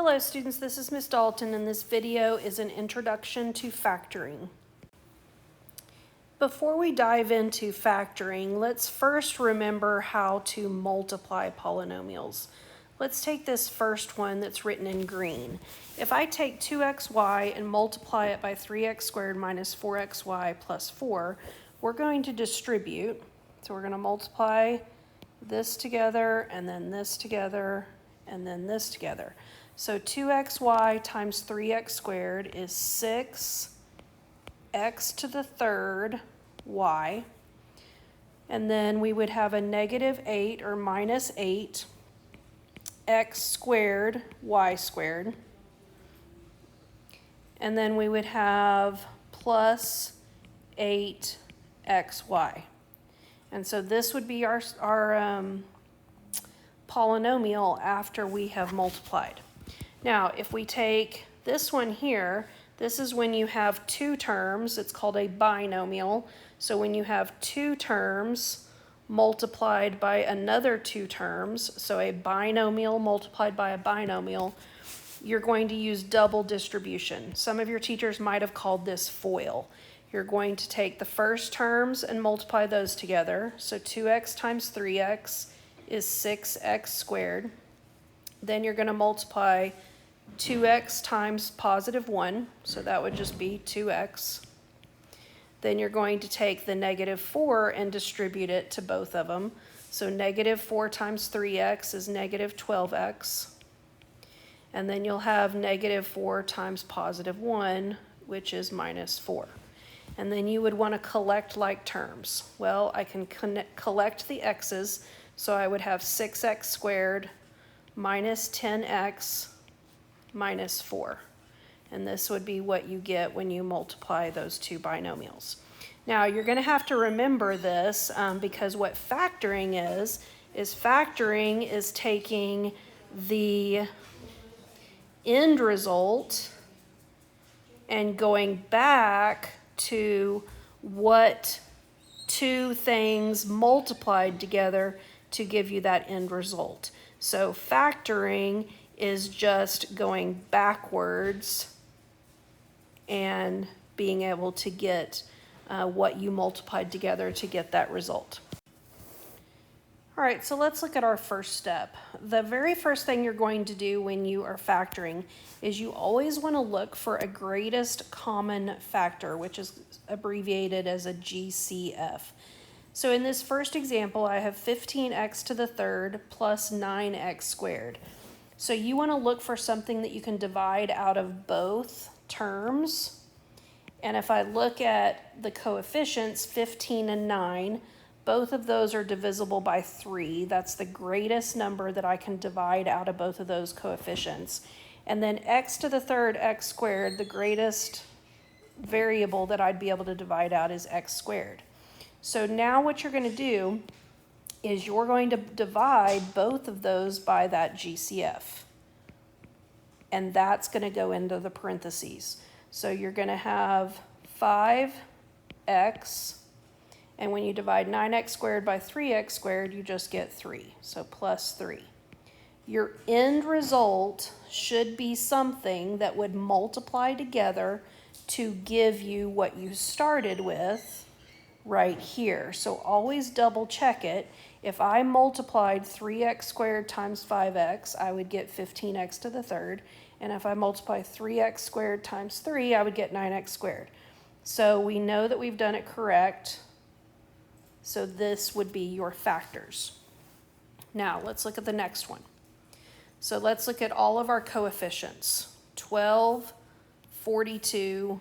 Hello students, this is Ms. Dalton and this video is an introduction to factoring. Before we dive into factoring, let's first remember how to multiply polynomials. Let's take this first one that's written in green. If I take 2xy and multiply it by 3x squared minus 4xy plus 4, we're going to distribute. So we're going to multiply this together and then this together and then this together. So 2xy times 3x squared is 6x to the third y. And then we would have a negative 8 or minus 8 x squared y squared. And then we would have plus 8xy. And so this would be our polynomial after we have multiplied. Now, if we take this one here, this is when you have two terms. It's called a binomial. So when you have two terms multiplied by another two terms, so a binomial multiplied by a binomial, you're going to use double distribution. Some of your teachers might have called this FOIL. You're going to take the first terms and multiply those together. So 2x times 3x is 6x squared. Then you're going to multiply 2x times positive 1, so that would just be 2x. Then you're going to take the negative 4 and distribute it to both of them. So negative 4 times 3x is negative 12x. And then you'll have negative 4 times positive 1, which is minus 4. And then you would want to collect like terms. Well, I can collect the x's, so I would have 6x squared minus 10x minus 4. And this would be what you get when you multiply those two binomials. Now, you're going to have to remember this because what factoring is factoring is taking the end result and going back to what two things multiplied together to give you that end result. So factoring is just going backwards and being able to get what you multiplied together to get that result. All right, so let's look at our first step. The very first thing you're going to do when you are factoring is you always want to look for a greatest common factor, which is abbreviated as a GCF. So in this first example, I have 15x to the third plus 9x squared. So you want to look for something that you can divide out of both terms. And if I look at the coefficients, 15 and 9, both of those are divisible by 3. That's the greatest number that I can divide out of both of those coefficients. And then x to the third, x squared, the greatest variable that I'd be able to divide out is x squared. So now what you're going to do is you're going to divide both of those by that GCF. And that's going to go into the parentheses. So you're going to have 5x, and when you divide 9x squared by 3x squared, you just get 3, so plus 3. Your end result should be something that would multiply together to give you what you started with right here. So always double check it. If I multiplied 3x squared times 5x, I would get 15x to the third. And if I multiply 3x squared times 3, I would get 9x squared. So we know that we've done it correct. So this would be your factors. Now let's look at the next one. So let's look at all of our coefficients, 12, 42,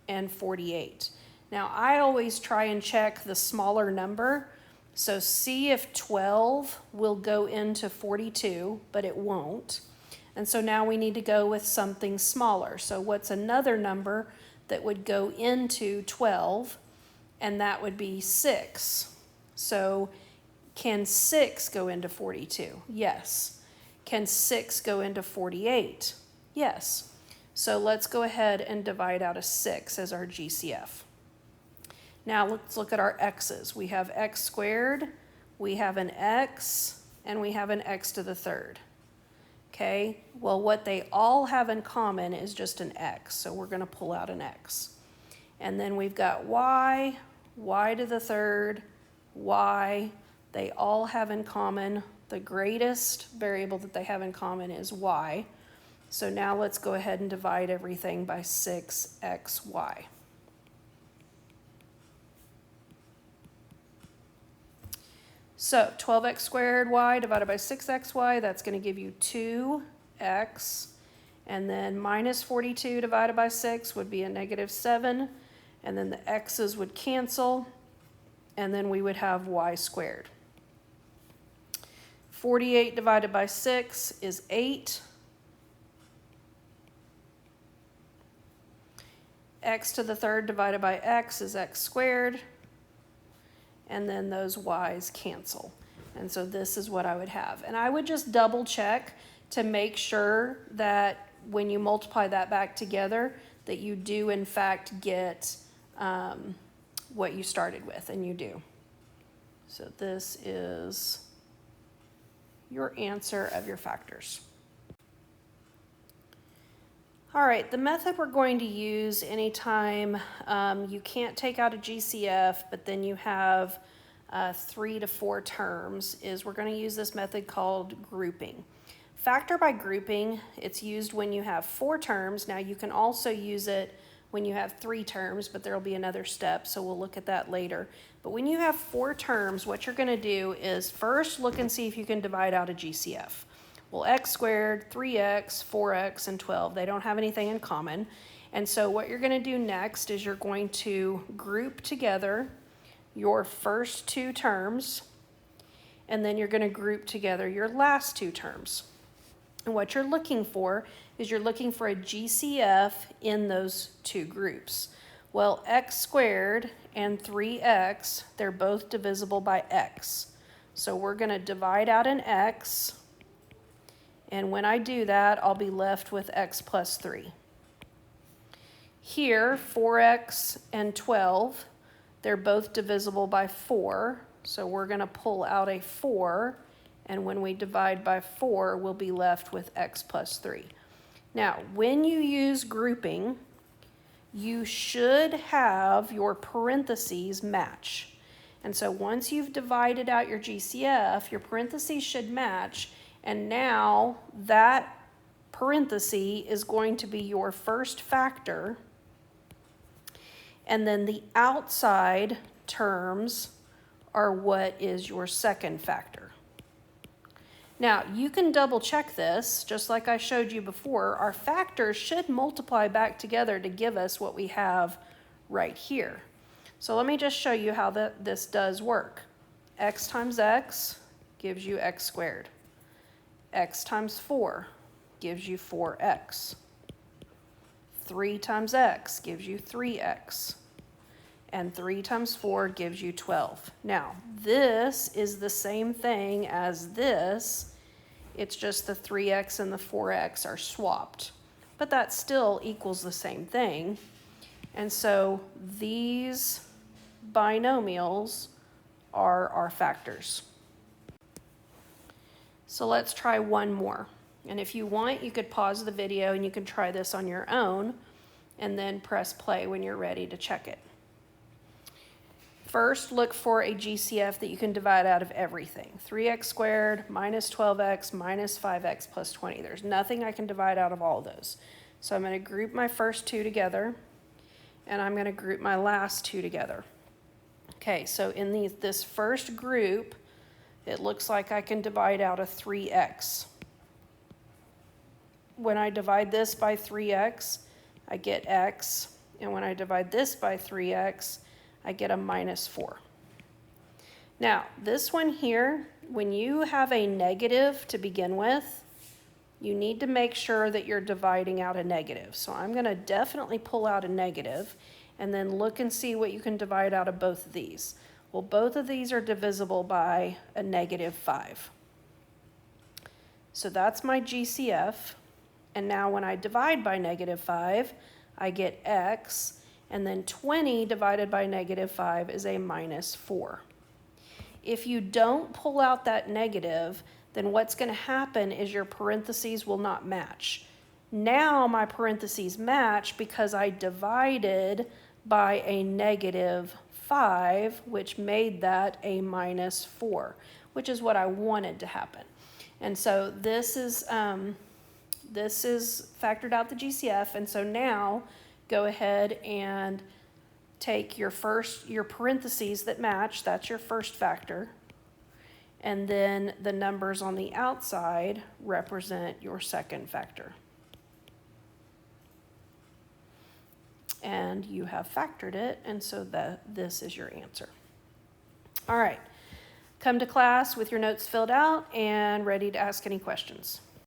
and 48. Now I always try and check the smaller number. So see if 12 will go into 42, but it won't. And so now we need to go with something smaller. So what's another number that would go into 12? And that would be 6. So can 6 go into 42? Yes. Can 6 go into 48? Yes. So let's go ahead and divide out a 6 as our GCF. Now let's look at our x's. We have x squared, we have an x, and we have an x to the third. Okay, well, what they all have in common is just an x, so we're going to pull out an x. And then we've got y, y to the third, y. They all have in common, the greatest variable that they have in common is y. So now let's go ahead and divide everything by 6xy. So 12x squared y divided by 6xy, that's going to give you 2x. And then minus 42 divided by 6 would be a negative 7. And then the x's would cancel. And then we would have y squared. 48 divided by 6 is 8. X to the third divided by x is x squared. And then those y's cancel. And so this is what I would have. And I would just double check to make sure that when you multiply that back together, that you do in fact get what you started with, and you do. So this is your answer of your factors. All right, the method we're going to use anytime you can't take out a GCF, but then you have 3 to 4 terms, is we're going to use this method called grouping. Factor by grouping, it's used when you have 4 terms. Now you can also use it when you have 3 terms, but there'll be another step, so we'll look at that later. But when you have 4 terms, what you're going to do is first look and see if you can divide out a GCF. Well, x squared, 3x, 4x, and 12, they don't have anything in common. And so what you're going to do next is you're going to group together your first 2 terms, and then you're going to group together your last 2 terms. And what you're looking for is you're looking for a GCF in those 2 groups. Well, x squared and 3x, they're both divisible by x. So we're going to divide out an x. And when I do that, I'll be left with x plus 3. Here, 4x and 12, they're both divisible by 4. So we're going to pull out a 4. And when we divide by 4, we'll be left with x plus 3. Now, when you use grouping, you should have your parentheses match. And so once you've divided out your GCF, your parentheses should match. And now that parenthesis is going to be your first factor. And then the outside terms are what is your second factor. Now, you can double check this, just like I showed you before. Our factors should multiply back together to give us what we have right here. So let me just show you how this does work. X times x gives you x squared. X times 4 gives you 4x. 3 times x gives you 3x. And 3 times 4 gives you 12. Now, this is the same thing as this. It's just the 3x and the 4x are swapped. But that still equals the same thing. And so these binomials are our factors. So let's try one more. And if you want, you could pause the video and you can try this on your own and then press play when you're ready to check it. First, look for a GCF that you can divide out of everything. 3x squared minus 12x minus 5x plus 20. There's nothing I can divide out of all of those. So I'm going to group my first 2 together, and I'm going to group my last 2 together. Okay, so in this first group, it looks like I can divide out a 3x. When I divide this by 3x, I get x. And when I divide this by 3x, I get a minus 4. Now, this one here, when you have a negative to begin with, you need to make sure that you're dividing out a negative. So I'm going to definitely pull out a negative and then look and see what you can divide out of both of these. Well, both of these are divisible by a negative 5. So that's my GCF. And now when I divide by negative 5, I get x. And then 20 divided by negative 5 is a minus 4. If you don't pull out that negative, then what's going to happen is your parentheses will not match. Now my parentheses match because I divided by a -5, which made that a -4, which is what I wanted to happen. And so this is factored out the GCF, and so now go ahead and take your parentheses that match, that's your first factor, and then the numbers on the outside represent your second factor. And you have factored it, and so this is your answer. All right, come to class with your notes filled out and ready to ask any questions.